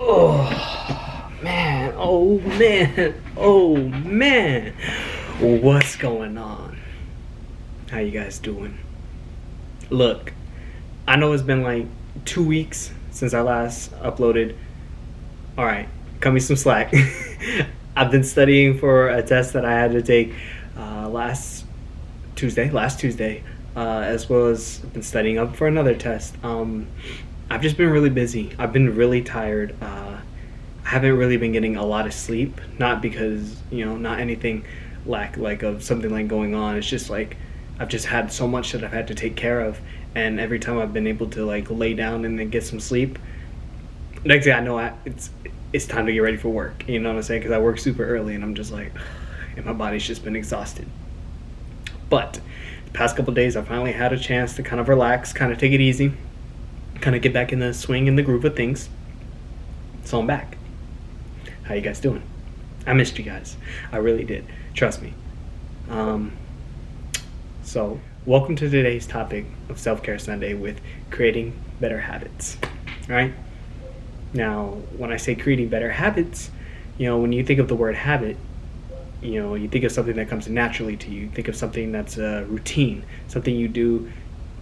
Oh man, oh man, oh man. What's going on? How you guys doing? Look, I know it's been like 2 weeks since I last uploaded. Alright, cut me some slack. I've been studying for a test that I had to take last Tuesday, as well as been studying up for another test. I've just been really busy. I've been really tired. I haven't really been getting a lot of sleep. Not because not anything like of something like going on. It's just like I've just had so much that I've had to take care of, and every time I've been able to like lay down and then get some sleep, next thing I know, it's time to get ready for work. You know what I'm saying? Because I work super early, and I'm just like, and my body's just been exhausted. But the past couple days, I finally had a chance to kind of relax, kind of take it easy, kind of get back in the swing and the groove of things. So I'm back. How you guys doing? I missed you guys. I really did. Trust me. So welcome to today's topic of Self-Care Sunday with creating better habits. All right? Now, when I say creating better habits, when you think of the word habit, you think of something that comes naturally to you. Think of something that's a routine, something you do,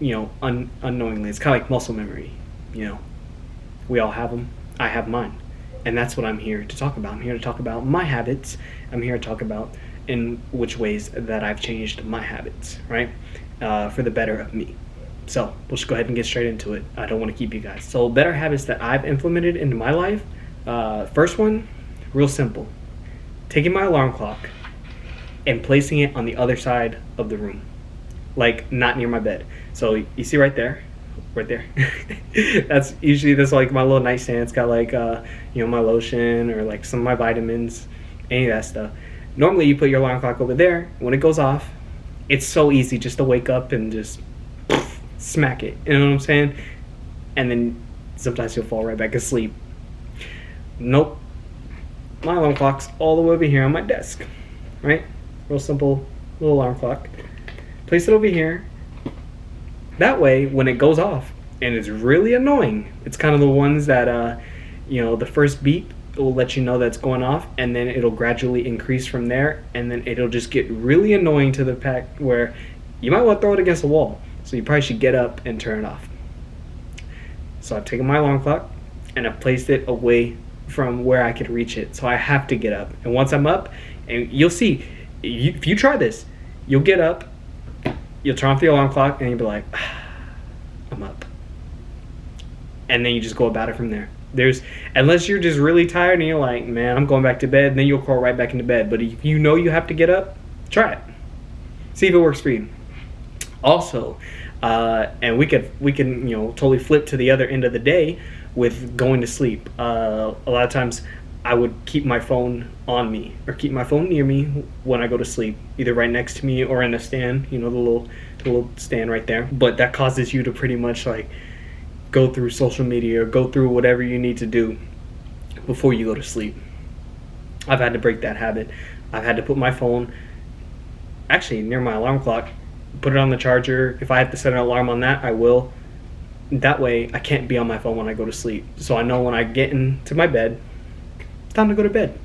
unknowingly. It's kind of like muscle memory. We all have them. I have mine. And that's what I'm here to talk about. I'm here to talk about my habits. I'm here to talk about in which ways that I've changed my habits, right? For the better of me. So we'll just go ahead and get straight into it. I don't want to keep you guys. So better habits that I've implemented into my life. First one, real simple. Taking my alarm clock and placing it on the other side of the room. Like not near my bed. So you see right there. That's like my little nightstand. It's got like my lotion or like some of my vitamins, any of that stuff. Normally you put your alarm clock over there. When it goes off, it's so easy just to wake up and just smack it. You know what I'm saying? And then sometimes you'll fall right back asleep. Nope. My alarm clock's all the way over here on my desk. Right? Real simple little alarm clock. Place it over here. That way, when it goes off, and it's really annoying, it's kind of the ones that, the first beep will let you know that's going off, and then it'll gradually increase from there, and then it'll just get really annoying to the pack where you might want to throw it against the wall. So you probably should get up and turn it off. So I've taken my alarm clock, and I've placed it away from where I could reach it. So I have to get up. And once I'm up, and you'll see, if you try this, you'll get up, you'll turn off the alarm clock, and you'll be like, I'm up. And then you just go about it from there. Unless you're just really tired and you're like, man, I'm going back to bed, then you'll crawl right back into bed. But if you know you have to get up, try it. See if it works for you. Also, and we can totally flip to the other end of the day with going to sleep. A lot of times I would keep my phone on me or keep my phone near me when I go to sleep, either right next to me or in a stand, the little stand right there. But that causes you to pretty much like go through social media or go through whatever you need to do before you go to sleep. I've had to break that habit. I've had to put my phone actually near my alarm clock, put it on the charger. If I have to set an alarm on that, I will. That way I can't be on my phone when I go to sleep. So I know when I get into my bed, it's time to go to bed.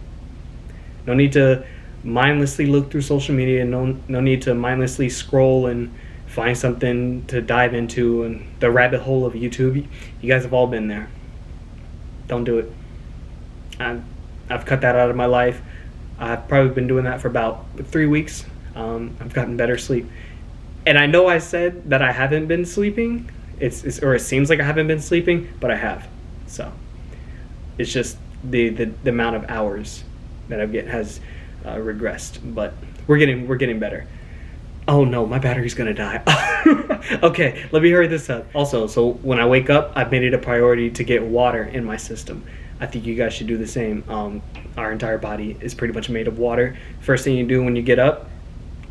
No need to mindlessly look through social media. No need to mindlessly scroll and find something to dive into and the rabbit hole of YouTube. You guys have all been there. Don't do it. I've cut that out of my life. I've probably been doing that for about 3 weeks. I've gotten better sleep. And I know I said that I haven't been sleeping. It seems like I haven't been sleeping, but I have. So it's just the amount of hours that I've has regressed. But we're getting better. Oh no, my battery's gonna die. Okay, let me hurry this up. Also, so when I wake up, I've made it a priority to get water in my system. I think you guys should do the same. Our entire body is pretty much made of water. First thing you do when you get up,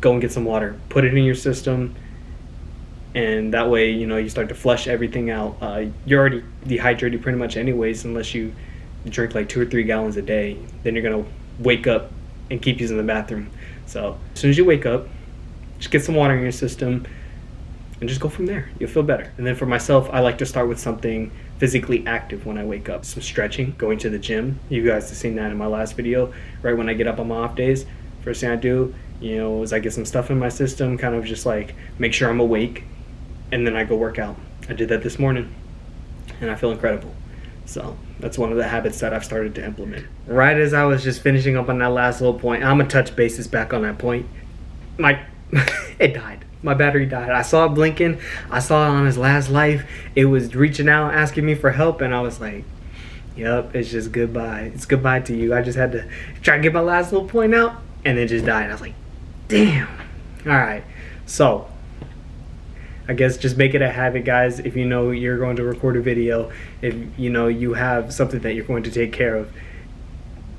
go and get some water. Put it in your system, and that way, you start to flush everything out. You're already dehydrated pretty much anyways, unless you drink like 2 or 3 gallons a day. Then you're gonna wake up and keep using the bathroom. So as soon as you wake up, just get some water in your system. and just go from there. You'll feel better. And then for myself, I like to start with something physically active when I wake up. Some stretching, going to the gym. You guys have seen that in my last video. Right when I get up on my off days, first thing I do, is I get some stuff in my system, kind of just like make sure I'm awake, and then I go work out. I did that this morning, and I feel incredible. So that's one of the habits that I've started to implement. Right as I was just finishing up on that last little point, I'm gonna touch bases back on that point. It died. My battery died. I saw it blinking. I saw it on his last life. It was reaching out, asking me for help, and I was like, yep, it's just goodbye. It's goodbye to you. I just had to try and get my last little point out, and it just died. I was like, damn. All right. So I guess just make it a habit, guys. If you know you're going to record a video, if you know you have something that you're going to take care of,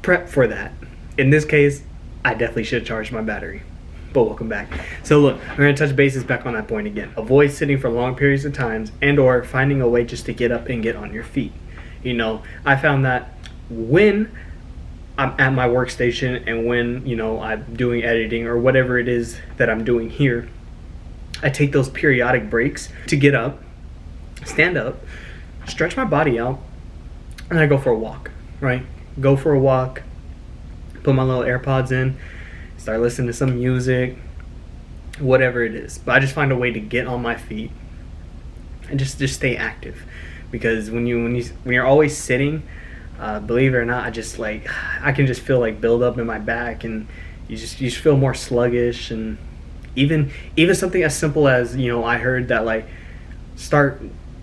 prep for that. In this case, I definitely should charge my battery. But welcome back. So look, we're going to touch bases back on that point again. Avoid sitting for long periods of times, and or finding a way just to get up and get on your feet. I found that when I'm at my workstation and when, I'm doing editing or whatever it is that I'm doing here, I take those periodic breaks to get up, stand up, stretch my body out, and I go for a walk, right? Go for a walk, put my little AirPods in, start listening to some music, whatever it is. But I just find a way to get on my feet and just stay active. Because when you're always sitting, believe it or not, I can just feel like build up in my back, and you just feel more sluggish. And even something as simple as, I heard that like start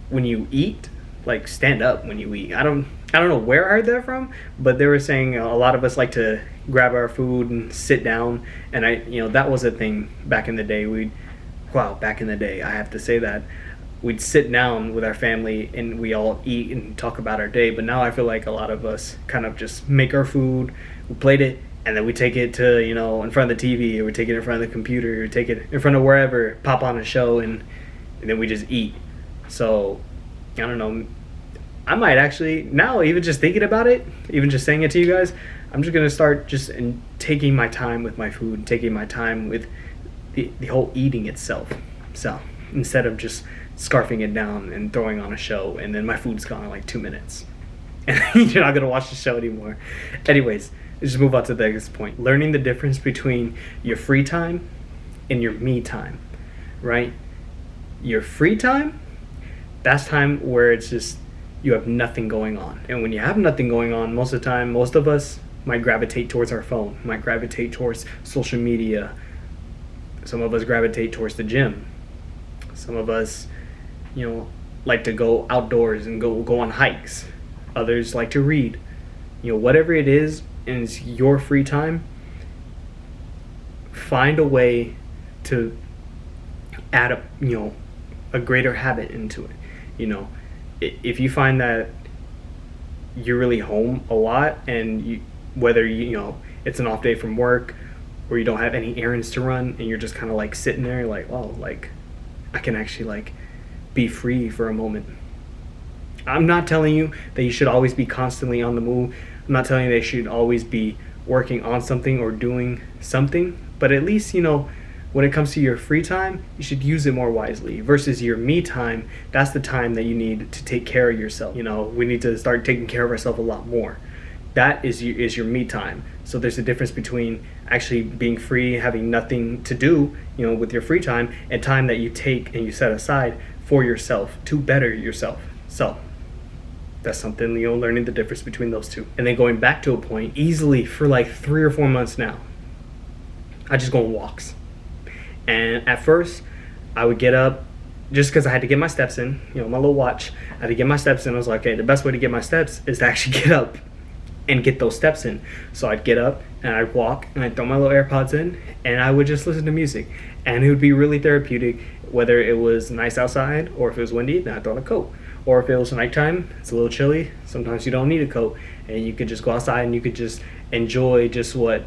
when you eat, like stand up when you eat. I don't know where I heard that from, but they were saying a lot of us like to grab our food and sit down, and that was a thing back in the day. Back in the day, I have to say that we'd sit down with our family and we all eat and talk about our day. But now I feel like a lot of us kind of just make our food, we plate it, and then we take it to in front of the TV, or we take it in front of the computer, or take it in front of wherever, pop on a show, and then we just eat. So I don't know, I might actually now, even just thinking about it, even just saying it to you guys, I'm just gonna start just taking my time with my food, taking my time with the whole eating itself. So instead of just scarfing it down and throwing on a show, and then my food's gone in like 2 minutes, and you're not gonna watch the show anymore. Anyways, let's just move on to the next point. Learning the difference between your free time and your me time, right? Your free time, that's time where it's just you have nothing going on. And when you have nothing going on, most of the time, most of us might gravitate towards our phone, might gravitate towards social media. Some of us gravitate towards the gym. Some of us, like to go outdoors and go on hikes. Others like to read. Whatever it is, and it's your free time, find a way to add a greater habit into it. If you find that you're really home a lot, and whether it's an off day from work, or you don't have any errands to run, and you're just kind of like sitting there like, oh, like I can actually like be free for a moment. I'm not telling you that you should always be constantly on the move. I'm not telling you that you should always be working on something or doing something, but at least when it comes to your free time, you should use it more wisely versus your me time. That's the time that you need to take care of yourself. We need to start taking care of ourselves a lot more. That is your me time. So there's a difference between actually being free, having nothing to do, with your free time, and time that you take and you set aside for yourself to better yourself. So that's something, learning the difference between those two. And then going back to a point, easily for like 3 or 4 months now, I just go on walks. And at first, I would get up just because I had to get my steps in, my little watch. I had to get my steps in. I was like, okay, the best way to get my steps is to actually get up and get those steps in. So I'd get up and I'd walk and I'd throw my little AirPods in, and I would just listen to music. And it would be really therapeutic, whether it was nice outside or if it was windy, then I'd throw on a coat. Or if it was nighttime, it's a little chilly, sometimes you don't need a coat, and you could just go outside and you could just enjoy just what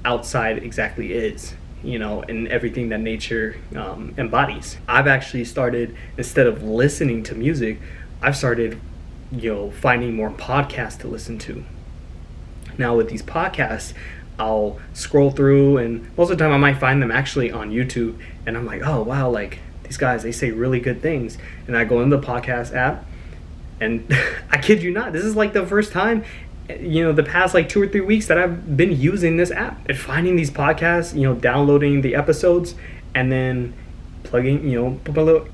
outside exactly is, and everything that nature embodies. I've actually started, instead of listening to music, I've started finding more podcasts to listen to. Now with these podcasts, I'll scroll through, and most of the time I might find them actually on YouTube, and I'm like, oh wow, like these guys, they say really good things. And I go into the podcast app, and I kid you not, this is like the first time, the past like 2 or 3 weeks that I've been using this app and finding these podcasts, downloading the episodes, and then plugging, put my little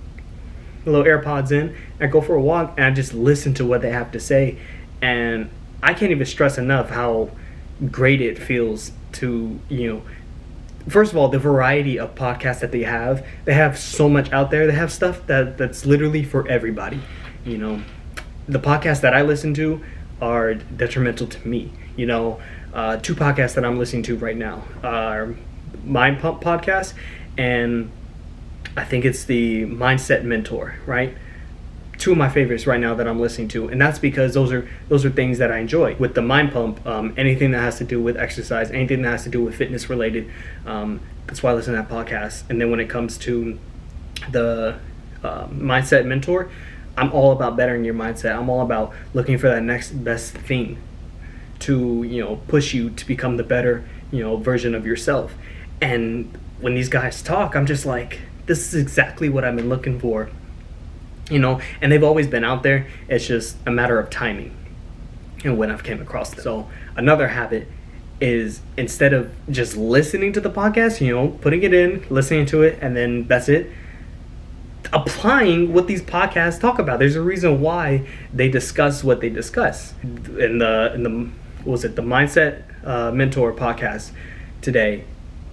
AirPods in, and I go for a walk, and I just listen to what they have to say. And I can't even stress enough how great it feels to, first of all, the variety of podcasts that they have so much out there. They have stuff that's literally for everybody. The podcasts that I listen to are detrimental to me. 2 podcasts that I'm listening to right now are Mind Pump podcast, and I think it's the Mindset Mentor, right? 2 of my favorites right now that I'm listening to, and that's because those are things that I enjoy. With the Mind Pump, anything that has to do with exercise, anything that has to do with fitness related, that's why I listen to that podcast. And then when it comes to the Mindset Mentor, I'm all about bettering your mindset. I'm all about looking for that next best thing to push you to become the better version of yourself. And when these guys talk, I'm just like, this is exactly what I've been looking for. And they've always been out there. It's just a matter of timing and when I've came across them. So another habit is, instead of just listening to the podcast, putting it in, listening to it, and then that's it, applying what these podcasts talk about. There's a reason why they discuss what they discuss. In the what was it, the Mindset Mentor podcast today,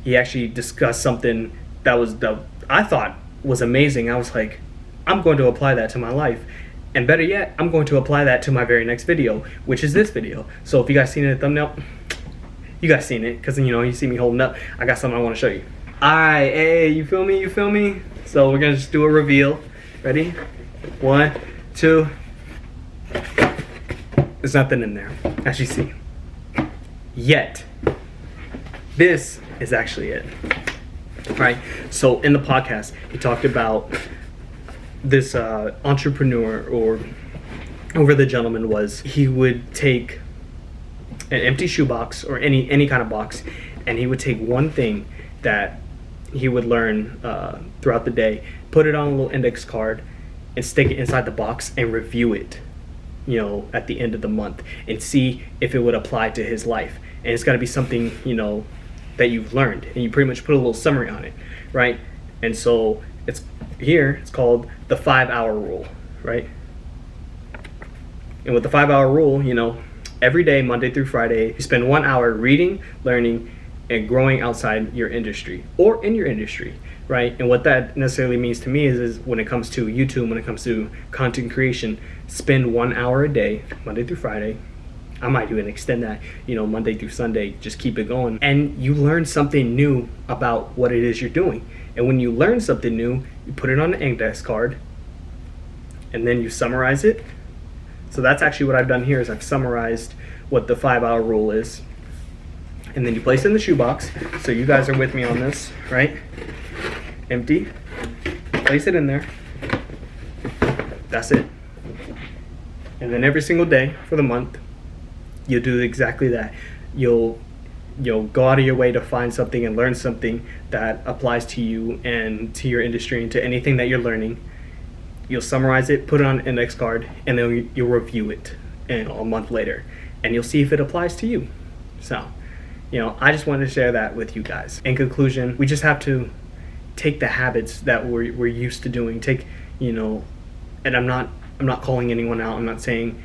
he actually discussed something that I thought was amazing. I was like, I'm going to apply that to my life. And better yet, I'm going to apply that to my very next video, which is this video. So if you guys seen it in the thumbnail, you guys seen it, because you see me holding up. I got something I want to show you. Alright, hey, you feel me? So we're gonna just do a reveal. Ready? 1, 2. There's nothing in there, as you see. Yet. This is actually it. Right? So in the podcast, he talked about this entrepreneur, or whoever the gentleman was. He would take an empty shoebox, or any kind of box, and he would take one thing that he would learn throughout the day, put it on a little index card, and stick it inside the box and review it, at the end of the month, and see if it would apply to his life. And it's got to be something, that you've learned, and you pretty much put a little summary on it, right? And so it's called the 5-hour rule, right? And with the 5-hour rule, every day, Monday through Friday, you spend 1 hour reading, learning, and growing outside your industry, or in your industry, right? And what that necessarily means to me is when it comes to YouTube, when it comes to content creation, spend 1 hour a day, Monday through Friday. I might even extend that, Monday through Sunday, just keep it going. And you learn something new about what it is you're doing. And when you learn something new, you put it on an index card, and then you summarize it. So that's actually what I've done here, is I've summarized what the 5-hour rule is. And then you place it in the shoebox. So you guys are with me on this, right? Empty. Place it in there. That's it. And then every single day for the month, you'll do exactly that. You'll go out of your way to find something and learn something that applies to you and to your industry and to anything that you're learning. You'll summarize it, put it on an index card, and then you'll review it a month later. And you'll see if it applies to you. So, I just wanted to share that with you guys. In conclusion, we just have to take the habits that we're used to doing. And I'm not calling anyone out. I'm not saying,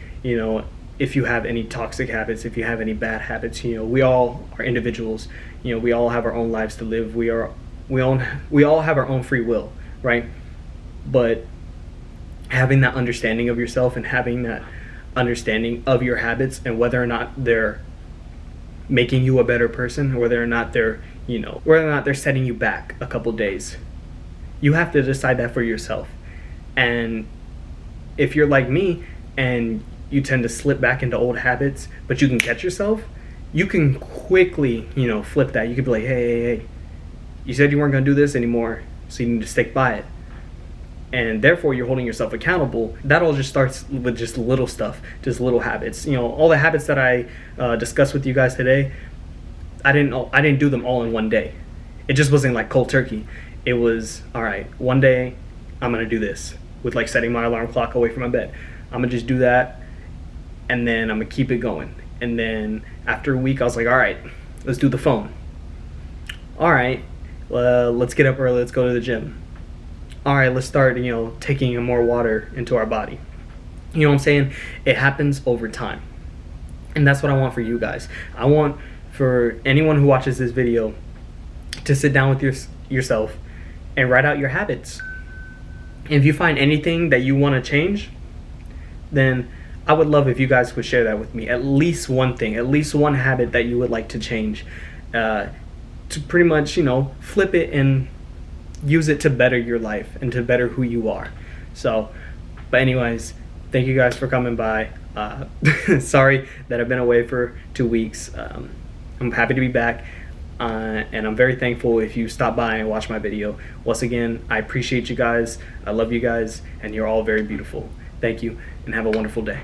if you have any toxic habits, if you have any bad habits, we all are individuals. We all have our own lives to live. We all have our own free will, right? But having that understanding of yourself and having that understanding of your habits and whether or not they're making you a better person, or whether or not they're setting you back a couple days, you have to decide that for yourself. And if you're like me and you tend to slip back into old habits, but you can catch yourself, you can quickly, flip that. You could be like, hey, you said you weren't going to do this anymore, so you need to stick by it. And therefore you're holding yourself accountable. That all just starts with just little stuff, just little habits. All the habits that I discussed with you guys today, I didn't do them all in one day. It just wasn't like cold turkey. It was, all right, one day I'm gonna do this with like setting my alarm clock away from my bed. I'm gonna just do that, and then I'm gonna keep it going. And then after a week, I was like, all right, let's do the phone. All right, let's get up early. Let's go to the gym. All right, let's start, taking more water into our body. You know what I'm saying? It happens over time. And that's what I want for you guys. I want for anyone who watches this video to sit down with yourself and write out your habits. And if you find anything that you want to change, then I would love if you guys would share that with me. At least one thing, at least one habit that you would like to change, to pretty much, flip it and use it to better your life and to better who you are. So, but anyways, thank you guys for coming by. Sorry that I've been away for 2 weeks. I'm happy to be back, and I'm very thankful if you stop by and watch my video. Once again, I appreciate you guys. I love you guys, and you're all very beautiful. Thank you, and have a wonderful day.